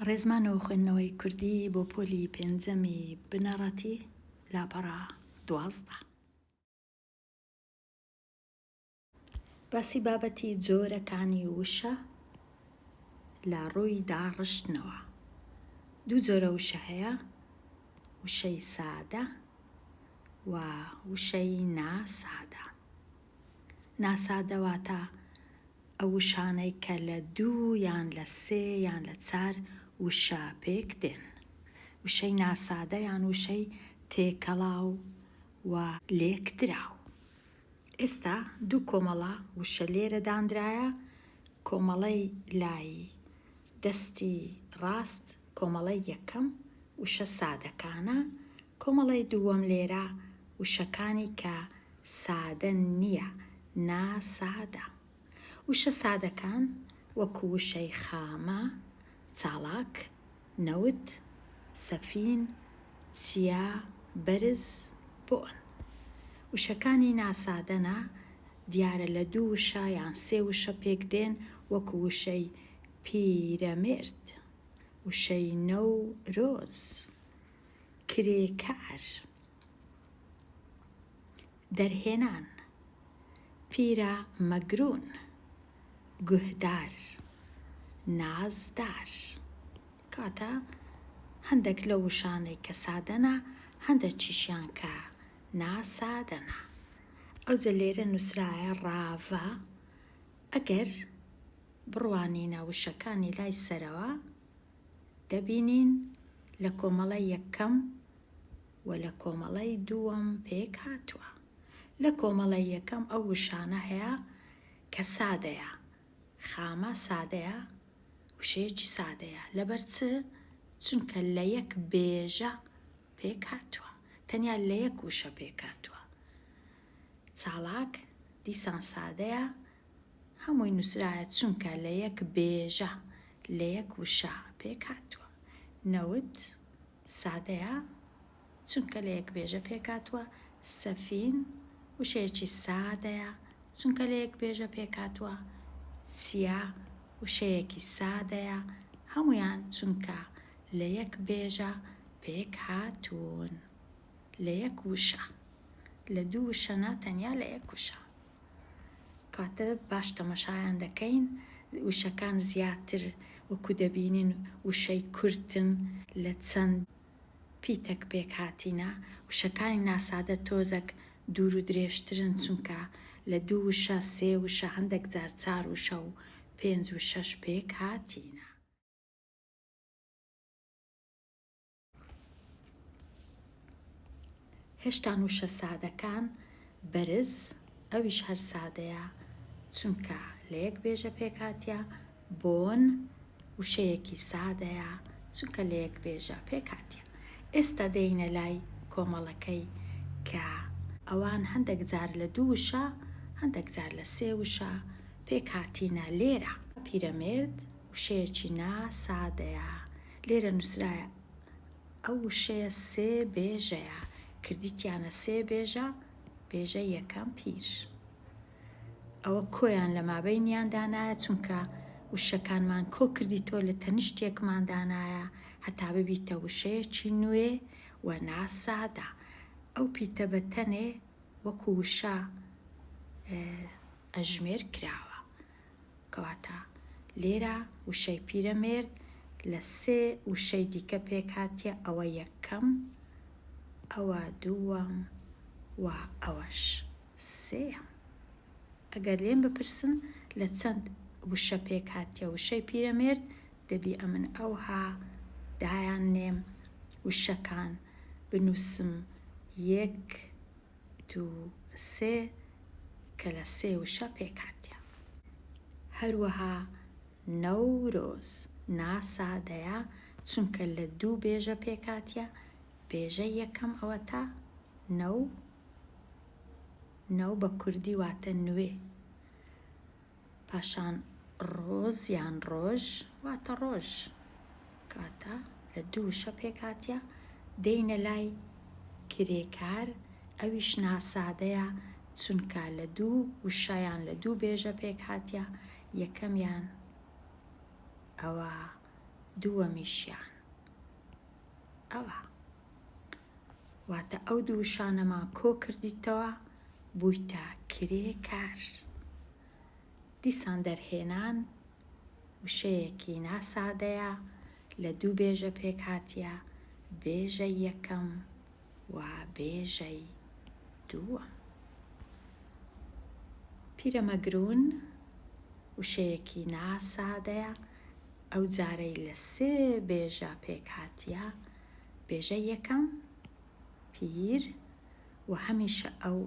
ڕێزمانەوە خوێندنەوەی کوردی بۆ پۆلی پێنجەمی بنەڕەتی لاپەڕا 12. باسی بابەتی جۆرەکانی وشە لە ڕووی داڕشتنەوە. دوو جۆرە وشە هەیە، وشەی سادە و وشەی ناسادە. ناسادە واتە ئەو وشانەی کە لە 2 یان لە 3 یان لە 4 وشە پێک دێن. وشەی ناسادە یان وشەی تێکەڵاو و لێکدراو. ئێستا دوو کۆمەڵە وشە لێرە دانرایە، کۆمەڵەی لای دەستی ڕاست کۆمەڵەی یەکەم وشە سادەکانە، کۆمەڵەی دووەم لێرە وشەکانی کە سادە نییە، ناسادە. وشە سادەکان وەکو وشەی خامە، چاڵاک، نەوت، سەفین، چیا، بەرز، بۆن. وشەکانی ناسادەنا دیارە لە 2 وشە یان 3 وشە پێک دێن، وەکو وشەی پیرەمێرد، وشەی نەورۆز، کرێکار، دەرهێنان، پیرەمەگرون، گوهدار، نازدار. کاتە هەندێک لە وشانەی کە سادەنا، هەندێکیشیان کە ناسادەنا. ئەوجە لێرە نووسرایە ڕاڤە. ئەگەر بڕوانینە وشەکانی لای سەرەوە، دەبینین لە کۆمەڵەی یەکەم و لە کۆمەڵەی دووەم پێک هاتووە. لە کۆمەڵەی یەکەم ئەو وشانە هەیە کە سادەیە، خامە سادەیە، وشەیەکی سادەیە. لەبەر چ؟ چونکە لە یەک بێژە پێک هاتووە، تەنیا لە یەک وشە پێک هاتووە. چاڵاک دیسان سادەیە، هەمووی نووسرایە چونکە لە یەک بێژە لە یەک وشە پێک هاتووە. نەوت سادەیە، چونکە لە یەک بێژە پێک هاتووە. سەفین وشەیەکی سادەیە، چونکە لە یەک بێژە پێک هاتووە. چیا وشەیەکی سادەیە، هەمویان چونکە لە یەک بێژە پێک هاتوون، لە یەک وشە. لە 2 وشەنا، تەنیا لە یەک وشە. کاتە باش تەماشایان دەکەین، وشەکان زیاتر وەکو دەبینین وشەی کورتن لە چەند پیتەک پێک هاتینە. وشەکانی ناسادە تۆزێک دوور و درێژترن، چونکە لە 2 وشە 3 وشە هەندێک جار 4 وشە و 5 و 6 پێک هاتینە. هێشتا وشە سادەکان بەرز، ئەویش هەر سادەیە، چونکە لە یەک بێژە پێک هاتیە. بۆن وشەیەکی سادەیە، چونکە لە یەک بێژە پێک هاتیە. ئێستا دێینە لای کۆمەڵەکەی کە ئەوان هەندێک جار لە 2 وشە، هەندێک جار لە 3 وشە پێک هاتینە. لێرە پیرەمێرد وشەیەکی ناسادەیە. لێرە نووسرایە ئەو وشەیە 3 بێژەیە، کردیتیانە 3 بێژە، بێژە یەکەم پیر. ئەوە کۆیان لە مابەینیان دانایە، چونکە وشەکانمان کۆ کردیتۆ لە تەنیشتێکمان دانایە هەتا ببیتە وشەیەکی نوێ و ناسادە. ئەو پیتە بە تەنێ وەکو وشە ئەژمێر کراوە. کەواتە لێرە وشەی پیرەمێرد لە 3 وشەی دیکە پێک هاتیە، ئەوە یەکەم، ئەوە دووەم و ئەوەش سێەم. ئەگەر لێم بپرسن لە چەند وشە پێک هاتیە وشەی پیرەمێرد، دەبی ئەمن ئەوها دایانێم وشەکان بنووسم 1 2 3 کە لە 3 وشە پێک هاتیە. هەروەها نەورۆز ناسادەیە، چونکە لە 2 بێژە پێک هاتیە. بێژە یەکەم ئەوە تا نەو بە کوردی واتە نوێ. پاشان ڕۆز یان ڕۆژ واتە ڕۆژ، کاتە لە 2 وشە پێک هاتیە. دێینە لای کرێکار، ئەویش ناسادەیە، چونکە لە 2 وشەیان لە 2 بێژە پێک هاتیە. یەکەمیان ئەوە دووەمیشیان ئەوە. واتە ئەو دوو وشانەمان کۆ کردیتەوە بوویتە کرێ کار. دیسان دەرهێنان وشەیەکی ناسادەیە لە دوو بێژە پێک هاتیە، بێژەی یەکەم و بێژەی دووەم. پیرەمەگرون وشەیەکی ناسادەیە، ئەو جارەی لە سێ بێژە پێک هاتیە، بێژە یەکەم پیر و هەمیشە ئەو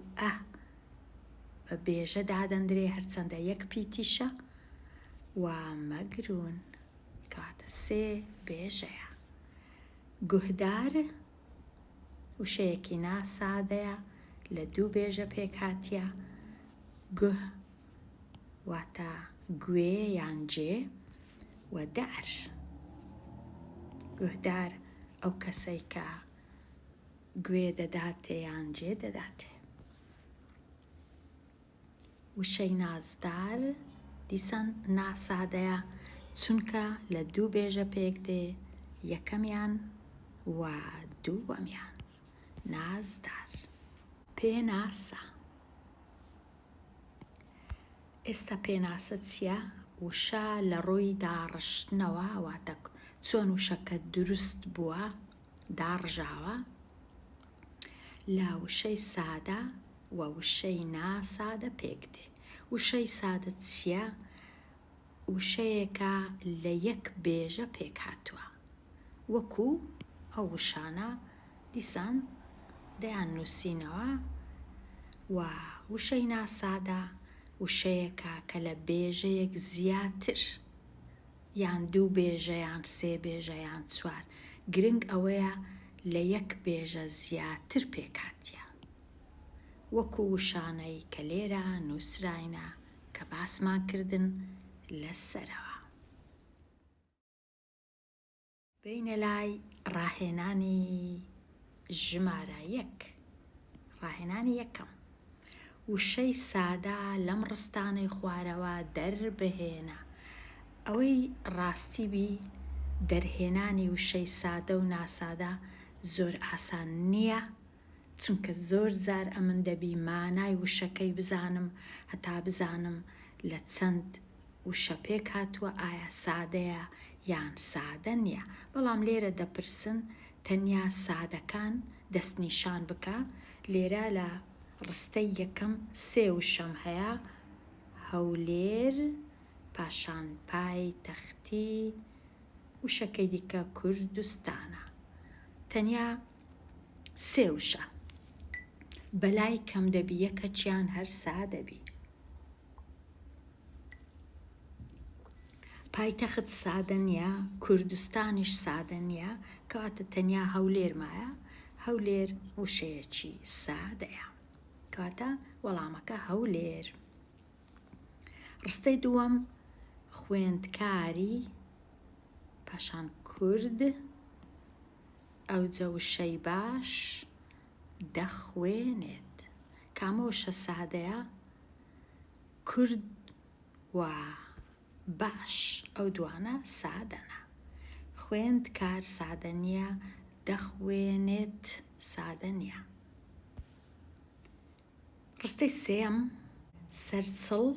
بە بێژە دادەندرێ هەرچەندە یەک پیتیشە و مەگرون کاتە سێ بێژەیە. گوهدار وشەیەکی ناسادەیە لە دوو بێژە پێک هاتیە، گوه واتە گوێ یان جێ و دار. گوهدار ئەو کەسەی کە گوێ دەداتێ یان جێ دەداتێ. وشەی نازدار دیسان ناسادەیە چونکە لە دوو بێژە پێک دێ، یەکەمیان و دووەمیان. نازدار. پێناسە. ئێستا پێناسە چییە؟ وشە لە ڕۆی داڕشتنەوە، واتە چۆن وشەکە دروست بووە داڕژاوە لە وشەی سادە و وشەی ناسادە پێک دێ. وشەی سادە چییە؟ وشەیەکە لە یەک بێژە پێک هاتووە، وەکو ئەو وشانە دیسان دەیان نووسینەوە. و وشەی ناسادە وشەیەکە کە لە بێژەیەک زیاتر یان دوو بێژە یان سێ بێژە یان چوار، گرنگ ئەوەیە لە یەک بێژە زیاتر پێک هاتیە، وەکو وشانەی کە لێرە نووسراینە کە باسمان کردن لەسەرەوە. بینە لای ڕاهێنانی ژمارە یەک. ڕاهێنانی یەکەم: وشەی سادە لەم ڕستانەی خوارەوە دەربهێنە. ئەوەی ڕاستی بی دەرهێنانی وشەی سادە و ناسادە زۆر ئاسان نییە، چونکە زۆر جار ئەمن دەبی مانای وشەکەی بزانم، هەتا بزانم لە چەند وشە پێک هاتووە، ئایا سادەیە یان سادە نییە. بەڵام لێرە دەپرسن تەنیا سادەکان دەستنیشان بکە. لێرە لە ڕستەی یەکەم سێ وشەم هەیە: هەولێر، پاشان پایتەختی، وشەکەی دیکە کوردستانە. تەنیا سێ وشە. بەلای کەم دەبی یەکەچیان هەر سادەبی. پایتەخت سادە نییە، کوردستانیش سادە نییە، کەواتە تەنیا هەولێرمایە. هەولێر وشەیەکی سادەیە، کەواتە وەڵامەکە هەولێر. ڕستەی دووەم خوێندکاری، پاشان کورد، ئەوجە وشەی باش دەخوێنێت. کامە وشە سادەیە؟ کورد و باش، ئەو دوانە سادەنە. خوێندکار سادە نییە، دەخوێنێت سادە نییە. ڕستەی سێم سەرچڵ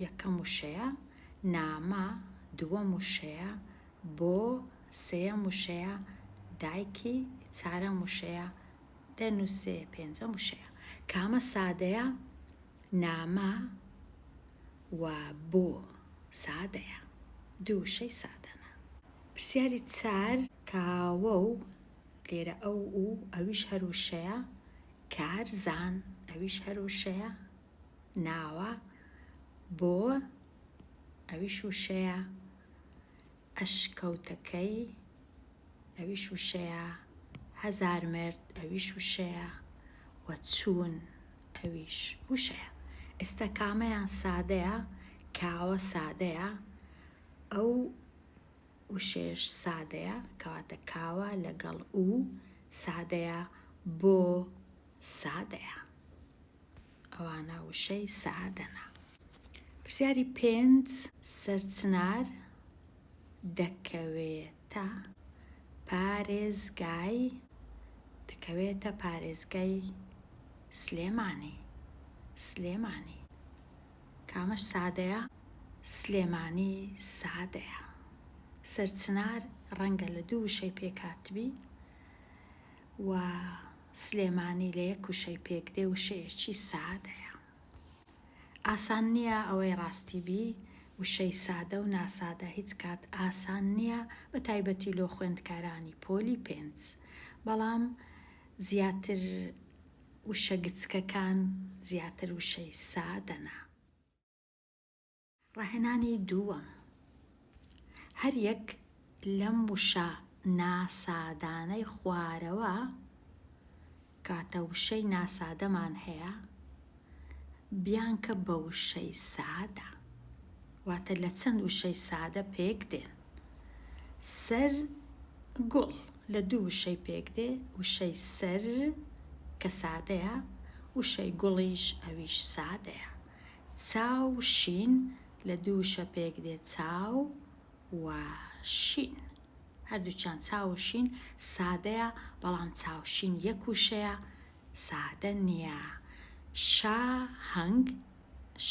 یەکەم وشەیە، نامە دووەم وشەیە، بۆ سێەم وشەیە، دایکی چارەم وشەیە، دەنووسێ پێنجەم وشەیە. کامە سادەیە؟ نامە و بۆ سادەیە، دوو وشەی سادەنە. پرسیاری چار کاوە و لێرە ئەو و ئەویش هەر وشەیە، کارزان ئەویش هەر وشەیە، ناوە، بۆ ئەویش وشەیە، ئەشکەوتەکەی ئەویش وشەیە، هەزار مرد ئەویش وشەیە، و چوون ئەویش وشەیە. ئێستا کامەیان سادەیە؟ کاوە سادەیە، ئەو وشێش سادەیە، کەواتە کاوە لەگەڵ و سادەیە، بۆ سادەیە. ئەوانە وشەی سادەنە. پرسیاری پێنج سەرچنار دەکەوێتە کەواتە پارێزگای دەکەوێتە پارێزگای سلێمانی کامەش سادەیە؟ سلێمانی سادەیە. سەرچنار ڕەنگە لە 2 وشەی پێکاتبی و سلێمانی لە 1 وشەی پێکدێ وشەیەکی سادەیە. ئاسان نییە ئەوەی ڕاستی بی وشەی سادە و ناسادە هیچ کات ئاسان نییە بە تایبەتی لۆ خوێندکارانی پۆلی 5 بەڵام زیاتر وشە گچکەکان زیاتر وشەی سادەنا. ڕاهێنانی دووەم هەر یەک لەم وشە ناسادانەی خوارەوە کاتە وشەی ناسادەمان هەیە بیانکە بە وشەی سادە واتە لە چەند وشەی سادە پێک دێن. سەر گوڵ لە 2 وشەی پێک دێ وشەی سەر کە سادەیە وشەی گوڵیش ئەویش سادەیە. چاو شین لە 2 وشە پێک دێ چاو و شین هەردووچیان چاو و شین سادەیە بەڵام چاوشین 1 وشەیە سادە نییە. شا هەنگ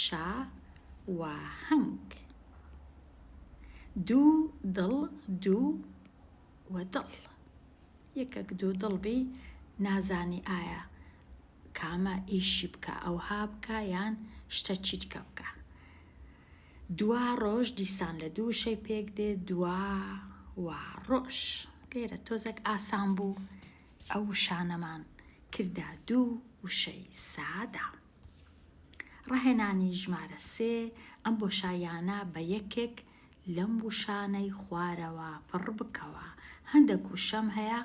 شا و هەنگ. 2 دڵ 2 و دڵ یەکێک 2 دڵ بی نازانی ئایا کامە ئیشی بکە ئەوها بکە یان شتە چیتکە بکە. 2 ڕۆژ دیسان لە 2 وشەی پێک دێ 2 و ڕۆژ. لێرە تۆزێک ئاسان بوو ئەو وشانەمان کردا 2 وشەی سادە. ڕاهێنانی ژمارە 3 ئەم بۆشایانە بە یەکێک لەم وشانەی خوارەوە پڕ بکەوە. هەندێک وشەم هەیە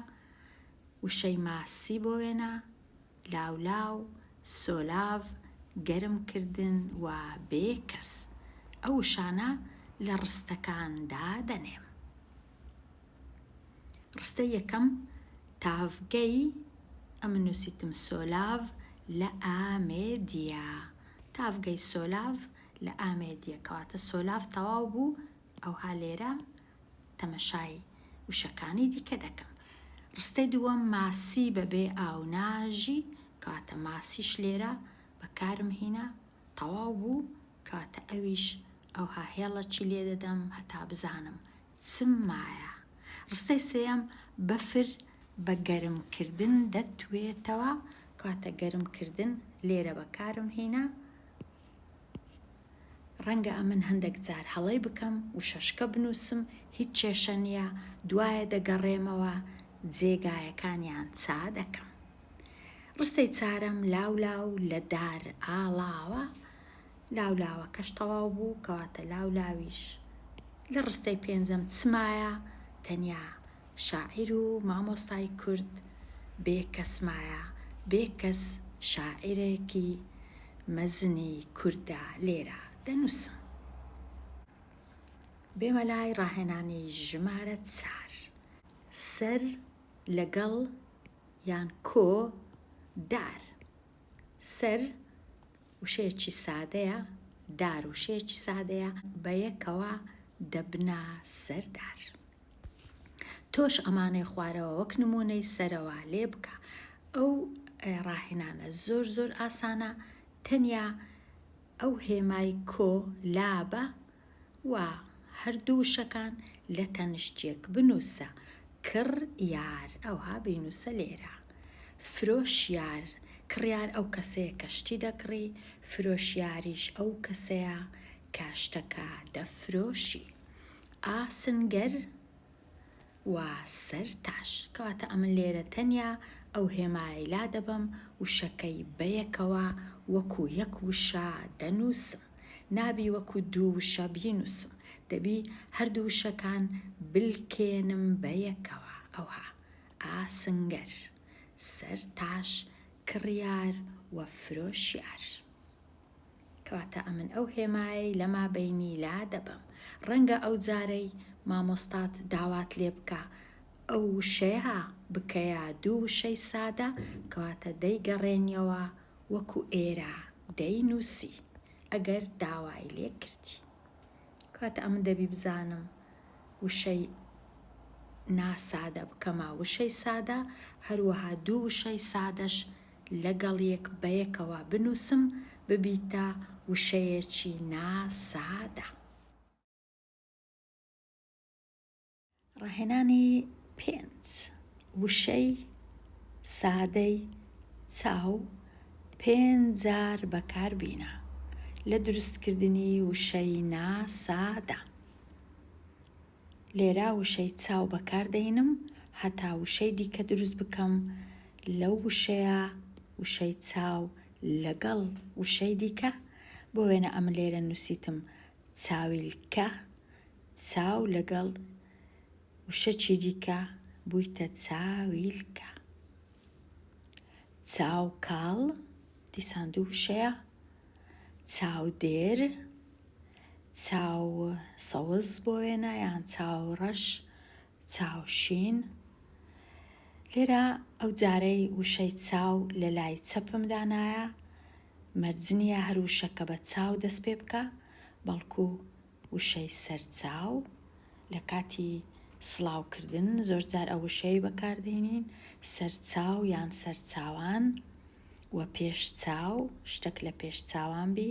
وشەی ماسی بۆ وێنە لاولاو سۆلاڤ گەرمکردن و بێکەس. ئەو وشانە لە ڕستەکاندا دەنێم. ڕستە یەکەم تاڤگەی ئەمە نووسیتم سۆلاڤ لە ئامێدیە. تاڤگەی سۆلاڤ لە ئامێدیە کەواتە سۆلاڤ تەواو بوو ئەوها لێرە تەمەشای وشەکانی دیکە دەکەم. ڕستەی دووەم ماسی بەبێ ئاوناژی کەواتە ماسیش لێرە بەکارم هینە تەواو بوو کەواتە ئەویش ئەوها هێڵەکی لێ دەدەم هەتا بزانم چم مایە. ڕستەی سێەم بەفر بە گەرمکردن دەتوێتەوە کەواتە گەرمکردن لێرە بەکارم هینە. ڕەنگە ئەمن هەندێک جار هەڵەی بکەم و شەشکە بنووسم هیچ کێشە نییە دوایە دەگەڕێمەوە جێگایەکانیان چا دەکەم. ڕستەی چارەم لاولاو لە دار ئاڵاوە لاولاوە کەش تەواو بوو کەواتە لاولاویش. لە ڕستەی پێنجەم چمایە تەنیا شاعیر و مامۆستای کورد بێکەسمایە بێکەس شاعیرێکی مەزنی کوردە لێرە دەنووسم. بێمە لای ڕاهێنانی ژمارە 4 سەر لەگەڵ یان کۆ دار. سەر وشەیەکی سادەیە دار وشەیەکی سادەیە بە یەکەوە دەبنا سەردار. تۆش ئەمانەی خوارەوە وەک نمونەی سەرەوە لێ بکە. ئەو ڕاهێنانە زۆر زۆر ئاسانە تەنیا ئەو هێمای کۆ لابە و هەردوو وشەکان لە تەنیشتێک بنووسە. کڕ یار ئەوها بینووسە لێرە. فرۆشیار کڕیار ئەو کەسەیە کەشتی دەکڕی فرۆشیاریش ئەو کەسەیە کاشتەکە دەفرۆشی. ئاسنگەر و سەرتاش کەواتە ئەمن لێرە تەنیا ئەو هێمای لا دەبەم وشەکەی بەیەکەوە وەکو 1 وشە دەنووسم. نابی وەکو 2 وشە بینووسم دەبی هەردوو وشەکان بلکێنم بەیەکەوە. ئەوها ئاسنگەر سەرتاش کڕیار و فرۆشیار کەواتە ئەمن ئەو هێمایی لەما بینی لا دەبم. ڕەنگە ئەو جارەی مامۆستات داوات لێ بکە ئەو وشەیە بکەیە 2 وشەی سادە کەواتە دەیگەڕێنیەوە وەکو ئێرە دەینووسی ئەگەر داوای لێ کردی. کەواتە ئەمن دەبی بزانم وشەی ناسادە بکەمە وشەی سادە، هەروەها دوو وشەی سادەش لەگەڵ یەک بەیەکەوە بنووسم ببیتە وشەیەکی ناسادە. ڕاهێنانی 5 وشەی سادەی چاو 5 جار بەکاربینە لە دروستکردنی وشەی ناسادە. لێرە وشەی چاو بەکاردەینم هەتا وشەی دیکە دروست بکەم لەو وشەیە وشەی چاو لەگەڵ وشەی دیکە. بۆ وێنە ئەم لێرە نووسیتم چاویلکە، چاو لەگەڵ وشەکی دیکە بوویتە چاویلکە. چاو کاڵ دیسان دوو وشەیە، چاودێر، چاو سەوز بۆ وێنە یان چاو ڕەش، چاوشین. لێرە ئەو جارەی وشەی چاو لە لای چەپم دانایە، مەرجنیە هەر وشەکە بە چاو دەست پێ بکە، بەڵکو وشەی سەرچاو لە کاتی سڵاوکردن زۆر جار ئەو وشەی بەکاردێنین، سەرچاو یان سەرچاوان و پێش چاو شتێک لە پێش چاوان بی.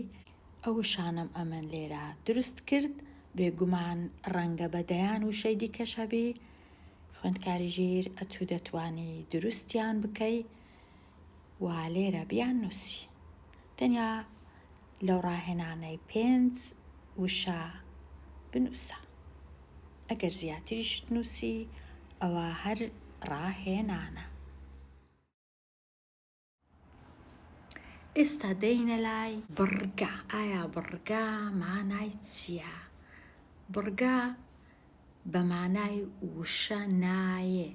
ئەو وشانم ئەمن لێرە دروست کرد، بێگومان ڕەنگە بەدەیان وشەی دیکەش هەبی، خوێندکاری ژیر ئەتوو دەتوانی دروستیان بکەی و لێرە بیان نووسی. تەنیا لەو ڕاهێنانەی 5 وشە بنووسە. ئەگەر زیاتریشت نووسی ئەوە هەر ڕاهێنانە. ئێستا دەینە لای بڕگە. ئایا بڕگە مانای چییە؟ بڕگە بە مانای وشە نایە،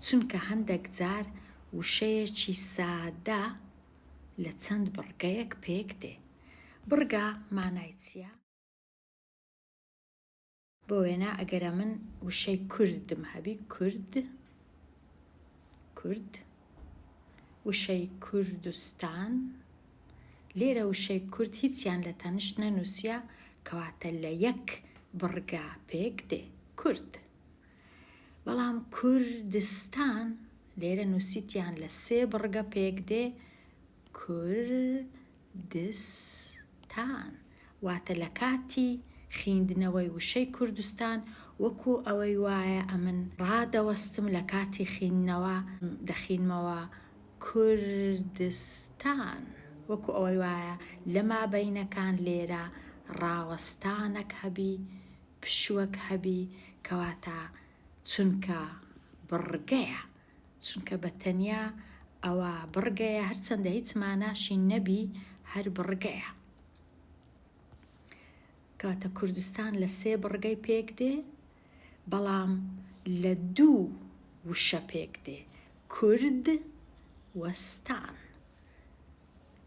چونکە هەندێک جار وشەیەکی سادە لە چەند بڕگەیەک پێک دێ. بڕگە مانای چییە؟ بۆ وێنە ئەگەرە من وشەی کوردم هەبی، کورد، وشەی کوردستان، لێرە وشەی کورد هیچیان لە تەنشت نەنووسیە، کەواتە لە یەک بڕگە پێک دێ کورد. بەڵام کوردستان لێرە نووسیتیان لە 3 بڕگە پێک دێ کوردستان. واتە لە کاتی خوێندنەوەی وشەی کوردستان وەکو ئەوەی وایە ئەمن ڕادەوەستم لە کاتی خوێندنەوە دەخوێنمەوە کوردستان، وەکو ئەوەی وایە لە مابەینەکان لێرە ڕاوەستانێک هەبی، پشووەک هەبی، کەواتە چونکە بڕگەیە، چونکە بەتەنیا ئەوە بڕگەیە، هەرچەندە هیچ ماناشی نەبی، هەر بڕگەیە. کەواتە کوردستان لە 3 بڕگەی پێک دێ، بەڵام لە 2 وشە پێک دێ کورد وەستان.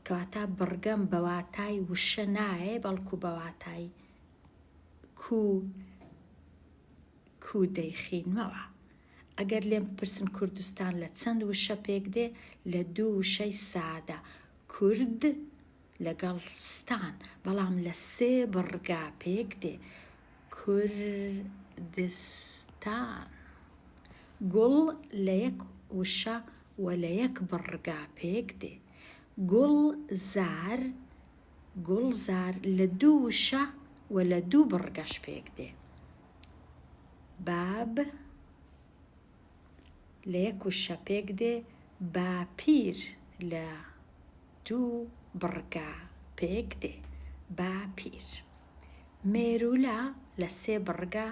کەواتە بڕگەم بەواتای وشە نایە، بەڵکو بەواتای کوو دەیخینمەوە. ئەگەر لێم بپرسن کوردستان لە چەند وشە پێک دێ، لە 2 وشەی سادە کورد لەگەڵ ستان، بەڵام لە 3 بڕگە پێک دێ کوردستان. گوڵ لە 1 وشە و لە 1 بڕگە پێک دێ. گوڵزار لە 2 وشە و لە 2 بڕگەش پێک دێ. باب لە 1 وشە پێک دێ، باپیر لە 2 بڕگە پێک دێ باپیر. مێرولە لە 3 بڕگە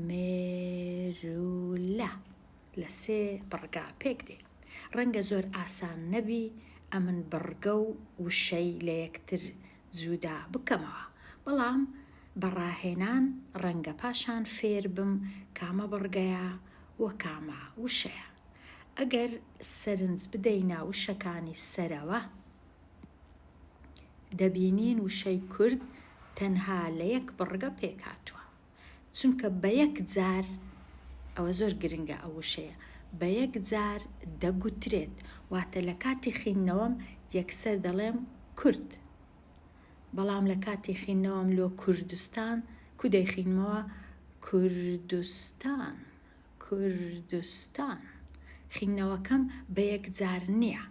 مێرولە لە 3 بڕگە پێک دێ. ڕەنگە زۆر ئاسان نەبی ئەمن بڕگە و وشەی لە یەکتر جودا بکەمەوە، بەڵام بەڕاهێنان ڕەنگە پاشان فێر بم کامە بڕگەیە و کامە وشەیە. ئەگەر سەرنج بدەینە وشەکانی سەرەوە، دەبینین وشەی کورد تەنها لە 1 بڕگە پێک هاتووە، چونکە بە 1 جار، ئەوە زۆر گرنگە ئەو وشەیە، بە 1 جار دەگوترێت، واتە لە کاتی خوێندنەوەم یەکسەر دەڵێم کورد، بەڵام لە کاتی خوێندنەوەم لۆ کوردستان کو دەیخوێنمەوە کوردستان، کوردستان. خینەوەکەم بە یەکجار نییە.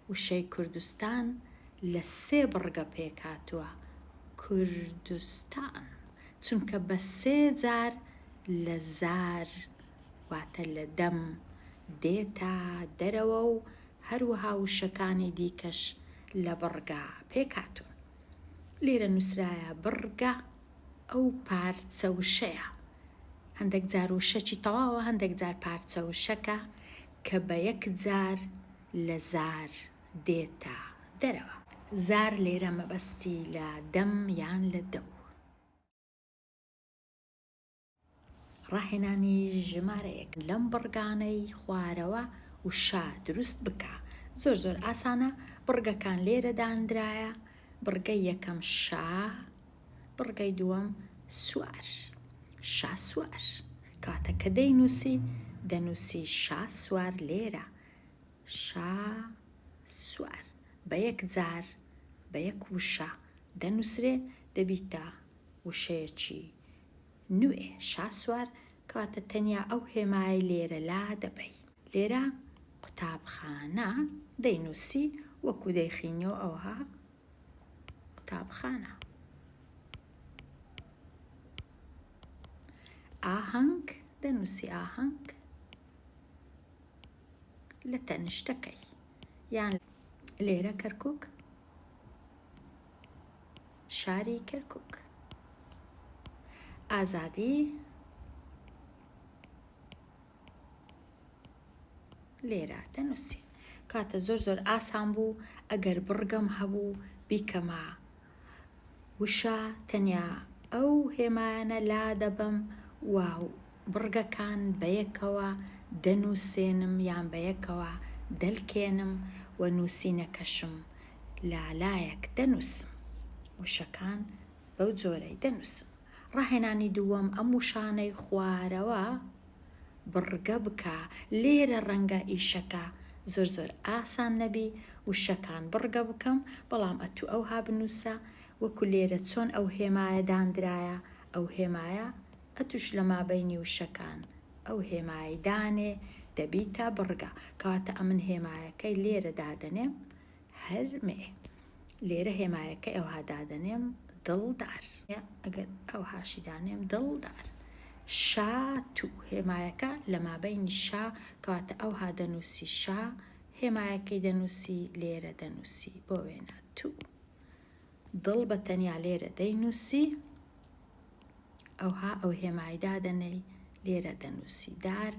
وشەی کوردستان لە 3 بڕگە پێکاتووە. کوردستان چونکە بە 3 جار لە زار واتە لە دەم دێتە دەرەوە و هەروەها وشەکانی دیکەش لە بڕگە پێکاتون. لێرە نووسرایە بڕگە ئەو پارچە وشەیە. هەندێک جار وشەکی تەواوە، هەندێک جار پارچە وشەکە کە بە یەکجار لە زار دێتە دەرەوە. زار لێرە مەبەستی لە دەم یان لە دەو. ڕاهێنانی ژمارەیەک لەم بڕگانەی خوارەوە وشە دروست بکە. زۆر ئاسانە. بڕگەکان لێرە دانرایە. بڕگەی یەکەم شا، بڕگەی دووەم سوار. شا سوار. کاتە کە دەینووسی دەنووسی شا سوار لێرە. شا سوار بە یەکجار بە یەک وشە دەنووسرێ، دەبیتە وشەیەکی نوێ. شا سوار کاتە تەنیا ئەو هێمای لێرە لا دەبەی. لێرە قوتابخانە دەینووسی وەکو دەیخینەوە ئەوها قوتابخانە. ئاهەنگ دەنووسی ئاهەنگ لە تەنیشتەکەی یان لێرە کەرکووک، شاری کەرکووک. ئازادی لێرە دەنووسی. کاتە زۆر ئاسان بوو ئەگەر بڕگەم هەبوو بیکەمە وشە تەنیا ئەو هێمایانە لا دەبەم و بڕگەکان بە یەکەوە دەنووسێنم یان بە یەکەوە دەلکێنم و نووسینەکەشم لالایەک دەنووسم. وشەکان بەو جۆرەی دەنووسم. ڕاهێنانی دووەم ئەم وشانەی خوارەوە بڕگە بکە. لێرە ڕەنگە ئیشەکە زۆر ئاسان نەبی وشەکان بڕگە بکەم، بەڵام ئەتوو ئەوها بنووسە وەکو لێرە چۆن ئەو هێمایە دانرایە. ئەو هێمایە ئەتوش لە مابەینی وشەکان ئەو هێمای دانێ دەبیتە بڕگە. کەواتە ئەمن هێمایەکەی لێرە دادەنێم هەرمێ. لێرە هێمایەکەی ئەوها دادەنێم دڵدار. ئەگەر ئەو هاشی دانێم دڵدار. شاتو هێمایەکە لە مابەینی شا کەواتە ئەوها دەنووسی شا، هێمایەکەی دەنووسی لێرە دەنووسی بۆ وێنە تو. دڵ بە تەنیا لێرە دەینووسی، ئەوها ئەو هێمای دادەنەی لێرە دەنووسی دار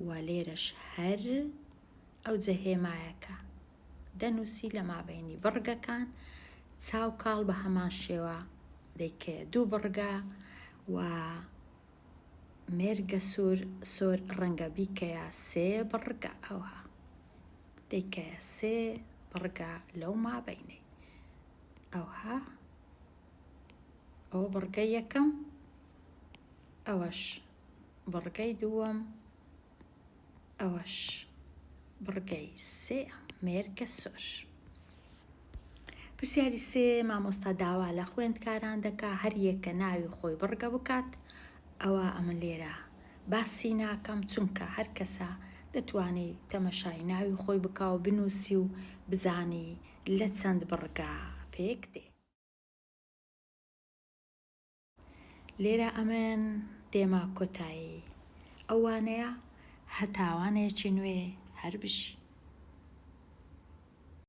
و لێرەش هەر ئەو جە هێمایەکە دەنووسی لە مابەینی بڕگەکان. چاو کاڵ بە هەمان شێوە دەیکەیە 2 بڕگە و مێرگە سۆر ڕەنگە بیکەیە 3 بڕگە. ئەوها دەیکەیە 3 بڕگە لەو مابەینەی. ئەوها ئەو بڕگەی یەکەم، ئەوەش بڕگەی دووەم، ئەوەش بڕگەی 3 مێرگە سۆر. پرسیاری 3 مامۆستا داوا لە خوێندکاران دەکا هەر یەکە ناوی خۆی بڕگە بکات. ئەوە ئەمن لێرە باسی ناکەم چونکە هەر کەسە دەتوانێت تەمەشای ناوی خۆی بکا و بنووسی و بزانی لە چەند بڕگە پێک دێ. لێرە ئەمن دێمە کۆتایی ئەوانەیە هەتاوانێکی نوێ هەر بژی.